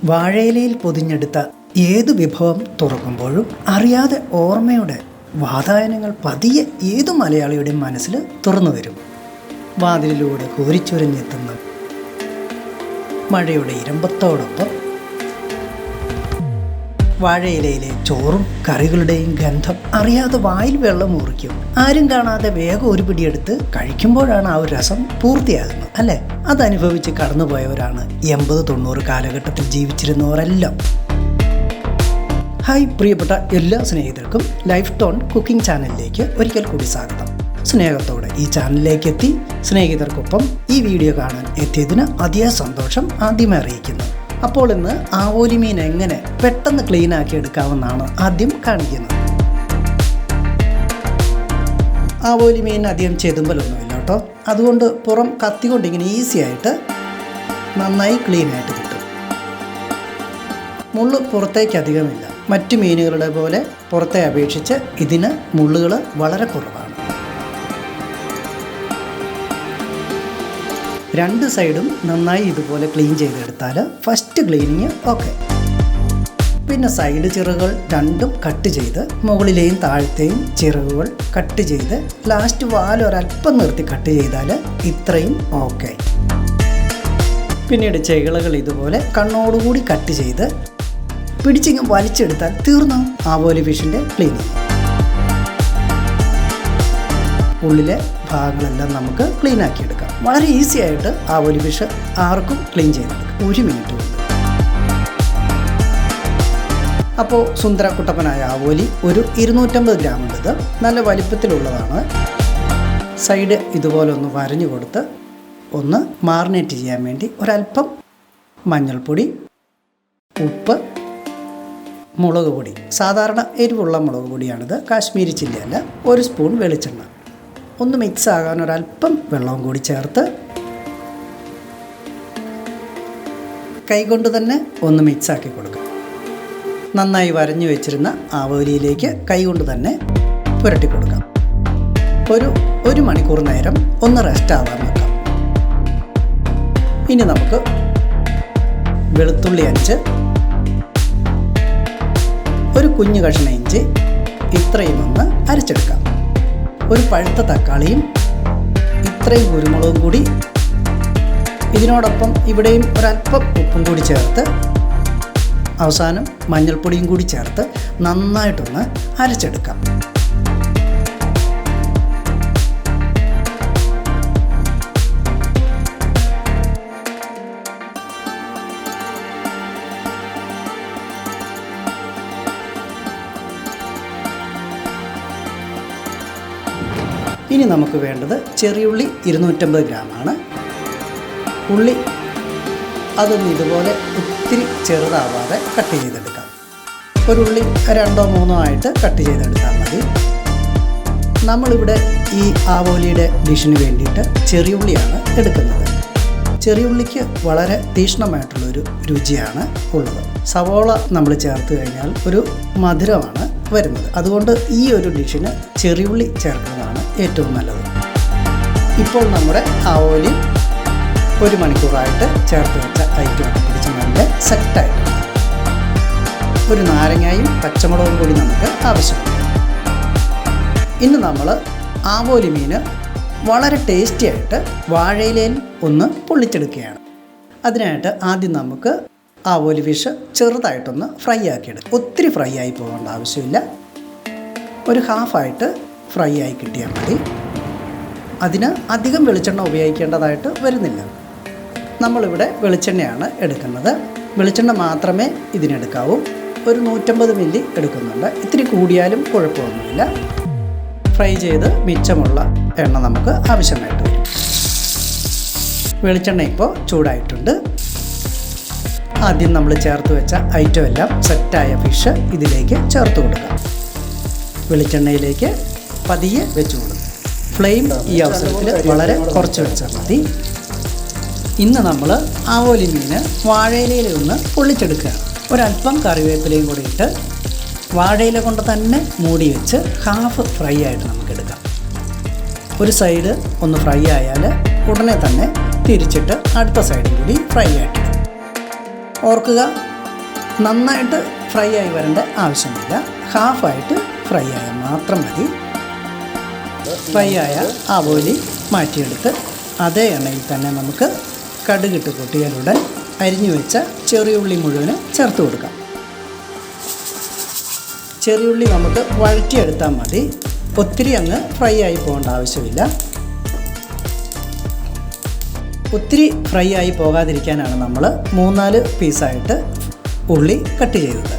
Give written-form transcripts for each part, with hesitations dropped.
വാഴയിലയിൽ പൊതിഞ്ഞെടുത്ത ഏതു വിഭവം തുറക്കുമ്പോഴും അറിയാതെ ഓർമ്മയുടെ വാതായനങ്ങൾ പതിയെ ഏതു മലയാളിയുടെ മനസ്സിൽ തുറന്നു വരും. വാതിലിലൂടെ കോരിച്ചൊരിഞ്ഞെത്തുന്ന മഴയുടെ ഇരമ്പത്തോടൊപ്പം വാഴയിലയിലെ ചോറും കറികളുടെയും ഗന്ധം അറിയാതെ വായിൽ വെള്ളം ഊറിക്കും. ആരും കാണാതെ വേഗം ഒരു പിടിയെടുത്ത് കഴിക്കുമ്പോഴാണ് ആ ഒരു രസം പൂർത്തിയാകുന്നത്, അല്ലേ? അതനുഭവിച്ച് കടന്നുപോയവരാണ് 80-90 കാലഘട്ടത്തിൽ ജീവിച്ചിരുന്നവരെല്ലാം. ഹായ് പ്രിയപ്പെട്ട എല്ലാ സ്നേഹിതർക്കും ലൈഫ് ടോൺ കുക്കിംഗ് ചാനലിലേക്ക് ഒരിക്കൽ കൂടി സ്വാഗതം. സ്നേഹത്തോടെ ഈ ചാനലിലേക്ക് എത്തി സ്നേഹിതർക്കൊപ്പം ഈ വീഡിയോ കാണാൻ എത്തിയതിന് അതിയായ സന്തോഷം ആദ്യമേ അറിയിക്കുന്നു. അപ്പോൾ ഇന്ന് ആവോലി മീൻ എങ്ങനെ പെട്ടെന്ന് ക്ലീൻ ആക്കി എടുക്കാമെന്നാണ് ആദ്യം കാണിക്കുന്നത്. ആവോലി മീൻ അധികം ചെതുമ്പലൊന്നുമില്ല കേട്ടോ. അതുകൊണ്ട് പുറം കത്തി കൊണ്ട് ഇങ്ങനെ ഈസി ആയിട്ട് നന്നായി ക്ലീൻ ആയിട്ട് കിട്ടും. മുള്ള് പുറത്തേക്ക് അധികമില്ല. മറ്റു മീനുകളുടെ പോലെ പുറത്തെ അപേക്ഷിച്ച് ഇതിന് മുള്ളുകൾ വളരെ കുറവാണ്. രണ്ട് സൈഡും നന്നായി ഇതുപോലെ ക്ലീൻ ചെയ്തെടുത്താൽ ഫസ്റ്റ് ക്ലീനിങ് ഓക്കെ. പിന്നെ സൈഡ് ചിറകുകൾ രണ്ടും കട്ട് ചെയ്ത് മുകളിലെയും താഴത്തെയും ചിറകുകൾ കട്ട് ചെയ്ത് ലാസ്റ്റ് വാലൊരൽപ്പം നിർത്തി കട്ട് ചെയ്താൽ ഇത്രയും ഓക്കെ. പിന്നീട് ചെകിളകൾ ഇതുപോലെ കണ്ണോടുകൂടി കട്ട് ചെയ്ത് പിടിച്ചിങ്ങ് വലിച്ചെടുത്താൽ തീർന്നു ആവോലി ഫിഷിൻ്റെ ക്ലീനിങ്. ഉള്ളിലെ ഭാഗങ്ങളെല്ലാം നമുക്ക് ക്ലീൻ ആക്കിയെടുക്കാം. വളരെ ഈസി ആയിട്ട് ആവോലി ഫിഷ് ആർക്കും ക്ലീൻ ചെയ്തെടുക്കാം, 1 മിനിറ്റ് കൊണ്ട്. അപ്പോൾ സുന്ദര കുട്ടപ്പനായ ആവോലി ഒരു 250 ഗ്രാം ഉണ്ട്. ഇത് നല്ല വലിപ്പത്തിലുള്ളതാണ്. സൈഡ് ഇതുപോലെ ഒന്ന് വരഞ്ഞു കൊടുത്ത് ഒന്ന് മാറിനേറ്റ് ചെയ്യാൻ വേണ്ടി ഒരല്പം മഞ്ഞൾപ്പൊടി, ഉപ്പ്, മുളക് പൊടി, സാധാരണ എരിവുള്ള മുളക് പൊടിയാണിത്, കാശ്മീരി ചില്ലിയല്ല, 1 സ്പൂൺ വെളിച്ചെണ്ണ, ഒന്ന് മിക്സ് ആകാൻ ഒരല്പം വെള്ളവും കൂടി ചേർത്ത് കൈകൊണ്ട് തന്നെ ഒന്ന് മിക്സാക്കി കൊടുക്കുക. നന്നായി വരഞ്ഞു വെച്ചിരുന്ന ആവോലിയിലേക്ക് കൈകൊണ്ട് തന്നെ പുരട്ടി കൊടുക്കാം. ഒരു മണിക്കൂർ നേരം ഒന്ന് റെസ്റ്റ് ആവാൻ വെക്കാം. ഇനി നമുക്ക് വെളുത്തുള്ളി 5, ഒരു കുഞ്ഞു കഷ്ണം ഇഞ്ചി ഇത്രയും ഒന്ന് അരച്ചെടുക്കാം. ഒരു പഴുത്ത തക്കാളിയും ഇത്രയും കുരുമുളകും കൂടി ഇതിനോടൊപ്പം ഇവിടെയും ഒരല്പം ഉപ്പും കൂടി ചേർത്ത് അവസാനം മഞ്ഞൾപ്പൊടിയും കൂടി ചേർത്ത് നന്നായിട്ടൊന്ന് അരച്ചെടുക്കാം. ഇനി നമുക്ക് വേണ്ടത് ചെറിയുള്ളി 250 ഗ്രാമാണ്. ഉള്ളി അതൊന്ന് ഇതുപോലെ ഒത്തിരി ചെറുതാവാതെ കട്ട് ചെയ്തെടുക്കാം. ഒരു ഉള്ളി 2-3 ആയിട്ട് കട്ട് ചെയ്തെടുത്താൽ മതി. നമ്മളിവിടെ ഈ ആവോലിയുടെ ഡിഷിന് വേണ്ടിയിട്ട് ചെറിയുള്ളിയാണ് എടുക്കുന്നത്. ചെറിയുള്ളിക്ക് വളരെ തീക്ഷ്ണമായിട്ടുള്ളൊരു രുചിയാണ് ഉള്ളത്. സവോള നമ്മൾ ചേർത്ത് കഴിഞ്ഞാൽ ഒരു മധുരമാണ് വരുന്നത്. അതുകൊണ്ട് ഈ ഒരു ഡിഷിന് ചെറിയുള്ളി ചേർക്കുന്നതാണ് ഏറ്റവും നല്ലത്. ഇപ്പോൾ നമ്മുടെ ആവോലി 1 മണിക്കൂറായിട്ട് ചേർത്ത് വെച്ച ഐറ്റം പിടിച്ച് നല്ല സെറ്റായിട്ട് ഒരു നാരങ്ങയും പച്ചമുളകും കൂടി നമുക്ക് ആവശ്യമുണ്ട്. ഇന്ന് നമ്മൾ ആവോലി മീൻ വളരെ ടേസ്റ്റി ആയിട്ട് വാഴയിലയിൽ ഒന്ന് പൊള്ളിച്ചെടുക്കുകയാണ്. അതിനായിട്ട് ആദ്യം നമുക്ക് ആവോലി ഫിഷ് ചെറുതായിട്ടൊന്ന് ഫ്രൈ ആക്കിയെടുക്കും. ഒത്തിരി ഫ്രൈ ആയി പോകേണ്ട ആവശ്യമില്ല. ഒരു ഹാഫായിട്ട് ഫ്രൈ ആയി കിട്ടിയാൽ മതി. അതിന് അധികം വെളിച്ചെണ്ണ ഉപയോഗിക്കേണ്ടതായിട്ട് വരുന്നില്ല. നമ്മളിവിടെ വെളിച്ചെണ്ണയാണ് എടുക്കുന്നത്. വെളിച്ചെണ്ണ മാത്രമേ ഇതിനെടുക്കാവൂ. ഒരു 150 മില്ലി എടുക്കുന്നുണ്ട്. ഇത്തിരി കൂടിയാലും കുഴപ്പമൊന്നുമില്ല. ഫ്രൈ ചെയ്ത് മിച്ചമുള്ള എണ്ണ നമുക്ക് ആവശ്യമായിട്ട് വരും. വെളിച്ചെണ്ണ ഇപ്പോൾ ചൂടായിട്ടുണ്ട്. ആദ്യം നമ്മൾ ചേർത്ത് വെച്ച ഐറ്റം എല്ലാം സെറ്റായ ഫിഷ് ഇതിലേക്ക് ചേർത്ത് കൊടുക്കാം. വെളിച്ചെണ്ണയിലേക്ക് പതിയെ വെച്ച് കൊടുക്കും. ഫ്ലെയിം ഈ അവസരത്തിൽ വളരെ കുറച്ച് വെച്ചാൽ മതി. ഇന്ന് നമ്മൾ ആവോലി മീൻ വാഴയിലയിൽ ഒന്ന് പൊള്ളിച്ചെടുക്കുകയാണ്. ഒരല്പം കറിവേപ്പിലയും കൂടി ഇട്ട് വാഴയില കൊണ്ട് തന്നെ മൂടി വെച്ച് ഹാഫ് ഫ്രൈ ആയിട്ട് നമുക്കെടുക്കാം. ഒരു സൈഡ് ഒന്ന് ഫ്രൈ ആയാൽ ഉടനെ തന്നെ തിരിച്ചിട്ട് അടുത്ത സൈഡും കൂടി ഫ്രൈ ആയിട്ടിടും. ഓർക്കുക, നന്നായിട്ട് ഫ്രൈ ആയി വരേണ്ട ആവശ്യമില്ല, ഹാഫായിട്ട് ഫ്രൈ ആയാൽ മാത്രം മതി. ഫ്രൈ ആയ ആവോലി മാറ്റിയെടുത്ത് അതേ എണ്ണയിൽ തന്നെ നമുക്ക് കടുകിട്ട് പൊട്ടിയാലുടൻ അരിഞ്ഞു വെച്ച ചെറിയുള്ളി മുഴുവനും ചേർത്ത് കൊടുക്കാം. ചെറിയുള്ളി നമുക്ക് വഴറ്റിയെടുത്താൽ മതി, ഒത്തിരി അങ്ങ് ഫ്രൈ ആയി പോകേണ്ട ആവശ്യമില്ല. ഒത്തിരി ഫ്രൈ ആയി പോകാതിരിക്കാനാണ് നമ്മൾ 3-4 പീസായിട്ട് ഉള്ളി കട്ട് ചെയ്തത്.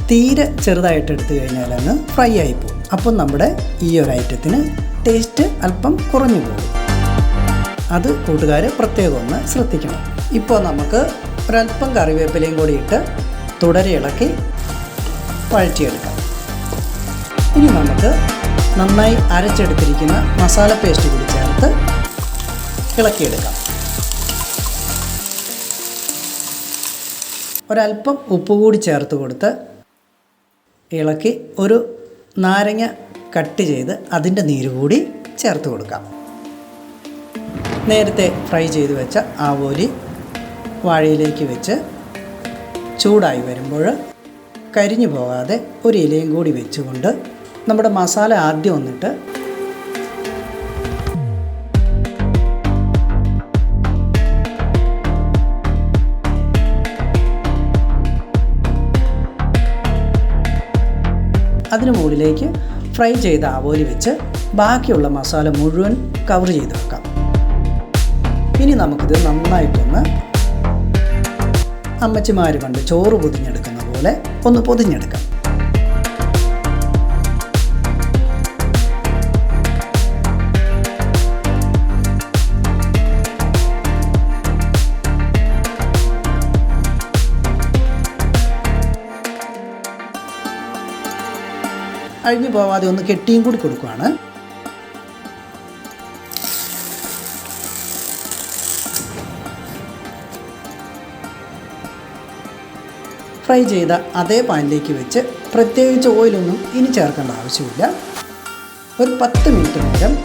തീരെ ചെറുതായിട്ട് എടുത്തു കഴിഞ്ഞാൽ അങ്ങ് ഫ്രൈ ആയി പോകും. അപ്പം നമ്മുടെ ഈ ഒരു ഐറ്റത്തിന് ടേസ്റ്റ് അല്പം കുറഞ്ഞു പോകും. അത് കൂട്ടുകാർ പ്രത്യേകം ഒന്ന് ശ്രദ്ധിക്കണം. ഇപ്പോൾ നമുക്ക് ഒരല്പം കറിവേപ്പിലയും കൂടി ഇട്ട് തുടരെ ഇളക്കി വഴറ്റിയെടുക്കാം. ഇനി നമുക്ക് നന്നായി അരച്ചെടുത്തിരിക്കുന്ന മസാല പേസ്റ്റ് കൂടി ചേർത്ത് ഇളക്കിയെടുക്കാം. ഒരല്പം ഉപ്പ് കൂടി ചേർത്ത് കൊടുത്ത് ഇളക്കി ഒരു നാരങ്ങ കട്ട് ചെയ്ത് അതിൻ്റെ നീര് കൂടി ചേർത്ത് കൊടുക്കാം. നേരത്തെ ഫ്രൈ ചെയ്ത് വെച്ച ആവോലി വാഴയിലേക്ക് വെച്ച് ചൂടായി വരുമ്പോൾ കരിഞ്ഞു പോകാതെ ഒരു ഇലയും കൂടി വെച്ചുകൊണ്ട് നമ്മുടെ മസാല ആദ്യം ഒന്നിട്ട് അതിന് മുകളിലേക്ക് ഫ്രൈ ചെയ്ത ആവോലി വെച്ച് ബാക്കിയുള്ള മസാല മുഴുവൻ കവർ ചെയ്ത് വെക്കാം. ഇനി നമുക്കിത് നന്നായിട്ടൊന്ന് അമ്മച്ചിമാർ കണ്ട് ചോറ് പൊതിഞ്ഞെടുക്കുന്ന പോലെ ഒന്ന് പൊതിഞ്ഞെടുക്കാം. അഴിഞ്ഞു പോവാതെ ഒന്ന് കെട്ടിയും കൂടി കൊടുക്കുകയാണ്. ഫ്രൈ ചെയ്ത അതേ പാനിലേക്ക് വെച്ച് പ്രത്യേകിച്ച് ഓയിലൊന്നും ഇനി ചേർക്കേണ്ട ആവശ്യമില്ല. ഒരു 10 മിനിറ്റ് നേരം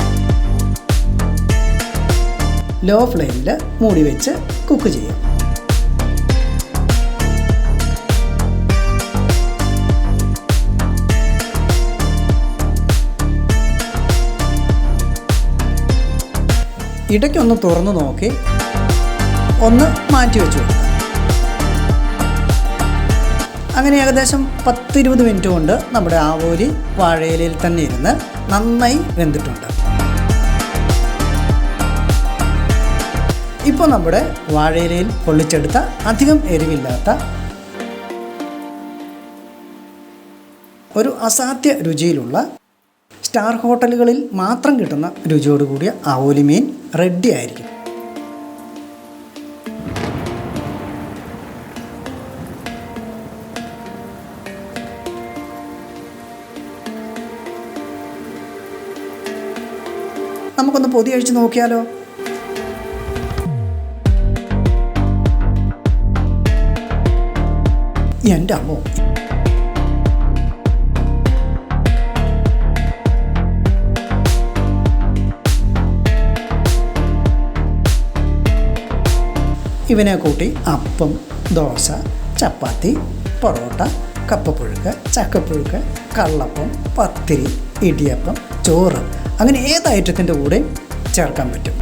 ലോ ഫ്ലെയിമിൽ മൂടി വെച്ച് കുക്ക് ചെയ്യാം. ഇടയ്ക്കൊന്ന് തുറന്ന് നോക്കി ഒന്ന് മാറ്റി വെച്ച് കൊടുക്കുക. അങ്ങനെ ഏകദേശം 10-20 മിനിറ്റ് കൊണ്ട് നമ്മുടെ ആവോലി വാഴയിലയിൽ തന്നെ ഇരുന്ന് നന്നായി വെന്തിട്ടുണ്ട്. ഇപ്പോൾ നമ്മുടെ വാഴയിലയിൽ പൊള്ളിച്ചെടുത്ത അധികം എരിവില്ലാത്ത ഒരു അസാധ്യ രുചിയിലുള്ള സ്റ്റാർ ഹോട്ടലുകളിൽ മാത്രം കിട്ടുന്ന രുചിയോടുകൂടിയ ആവോലി മീൻ റെഡി ആയിരിക്കും. നമുക്കൊന്ന് പൊതി അഴിച്ച് നോക്കിയാലോ? എൻ്റെ അമ്മോ, ഇവനെ കൂട്ടി അപ്പം, ദോശ, ചപ്പാത്തി, പൊറോട്ട, കപ്പപ്പുഴുക്ക്, ചക്കപ്പുഴുക്ക്, കള്ളപ്പം, പത്തിരി, ഇടിയപ്പം, ചോറ്, അങ്ങനെ ഏത് ഐറ്റത്തിൻ്റെ കൂടെ ചേർക്കാൻ പറ്റും.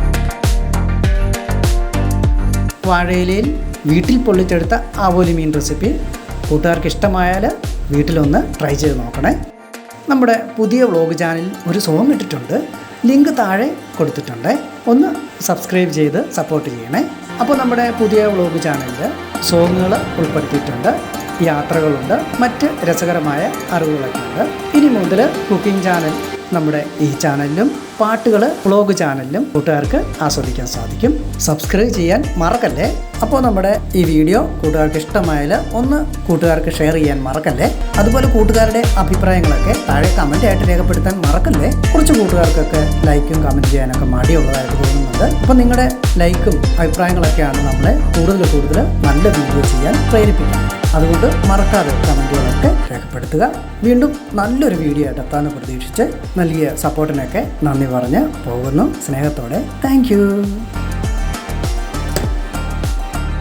വാഴയിലയിൽ വീട്ടിൽ പൊള്ളിച്ചെടുത്ത ആവോലി മീൻ റെസിപ്പി കൂട്ടുകാർക്ക് ഇഷ്ടമായാൽ വീട്ടിലൊന്ന് ട്രൈ ചെയ്ത് നോക്കണേ. നമ്മുടെ പുതിയ വ്ളോഗ് ചാനലിൽ ഒരു സോങ് ഇട്ടിട്ടുണ്ട്, ലിങ്ക് താഴെ കൊടുത്തിട്ടുണ്ട്. ഒന്ന് സബ്സ്ക്രൈബ് ചെയ്ത് സപ്പോർട്ട് ചെയ്യണേ. അപ്പോൾ നമ്മുടെ പുതിയ വ്ളോഗ് ചാനലിൽ സോങ്ങുകൾ ഉൾപ്പെടുത്തിയിട്ടുണ്ട്, യാത്രകളുണ്ട്, മറ്റ് രസകരമായ അറിവുകളൊക്കെ ഉണ്ട്. ഇനി മുതൽ കുക്കിംഗ് ചാനൽ നമ്മുടെ ഈ ചാനലിലും പാട്ടുകൾ വ്ളോഗ് ചാനലിലും കൂട്ടുകാർക്ക് ആസ്വദിക്കാൻ സാധിക്കും. സബ്സ്ക്രൈബ് ചെയ്യാൻ മറക്കല്ലേ. അപ്പോൾ നമ്മുടെ ഈ വീഡിയോ കൂട്ടുകാർക്ക് ഇഷ്ടമായാൽ ഒന്ന് കൂട്ടുകാർക്ക് ഷെയർ ചെയ്യാൻ മറക്കല്ലേ. അതുപോലെ കൂട്ടുകാരുടെ അഭിപ്രായങ്ങളൊക്കെ താഴെ കമൻ്റായിട്ട് രേഖപ്പെടുത്താൻ മറക്കല്ലേ. കുറച്ച് കൂട്ടുകാർക്കൊക്കെ ലൈക്കും കമൻറ്റ് ചെയ്യാനൊക്കെ മടിയുള്ളതായിട്ട് തോന്നുന്നുണ്ട്. അപ്പോൾ നിങ്ങളുടെ ലൈക്കും അഭിപ്രായങ്ങളൊക്കെയാണ് നമ്മളെ കൂടുതൽ നല്ല വീഡിയോ ചെയ്യാൻ പ്രേരിപ്പിക്കുന്നത്. അതുകൊണ്ട് മറക്കാതെ കമൻറ്റുകളൊക്കെ രേഖപ്പെടുത്തുക. വീണ്ടും നല്ലൊരു വീഡിയോ ആയിട്ട് എത്താമെന്ന് പ്രതീക്ഷിച്ച് നൽകിയ സപ്പോർട്ടിനൊക്കെ നന്ദി പറഞ്ഞ് പോകുന്നു. സ്നേഹത്തോടെ താങ്ക് യു.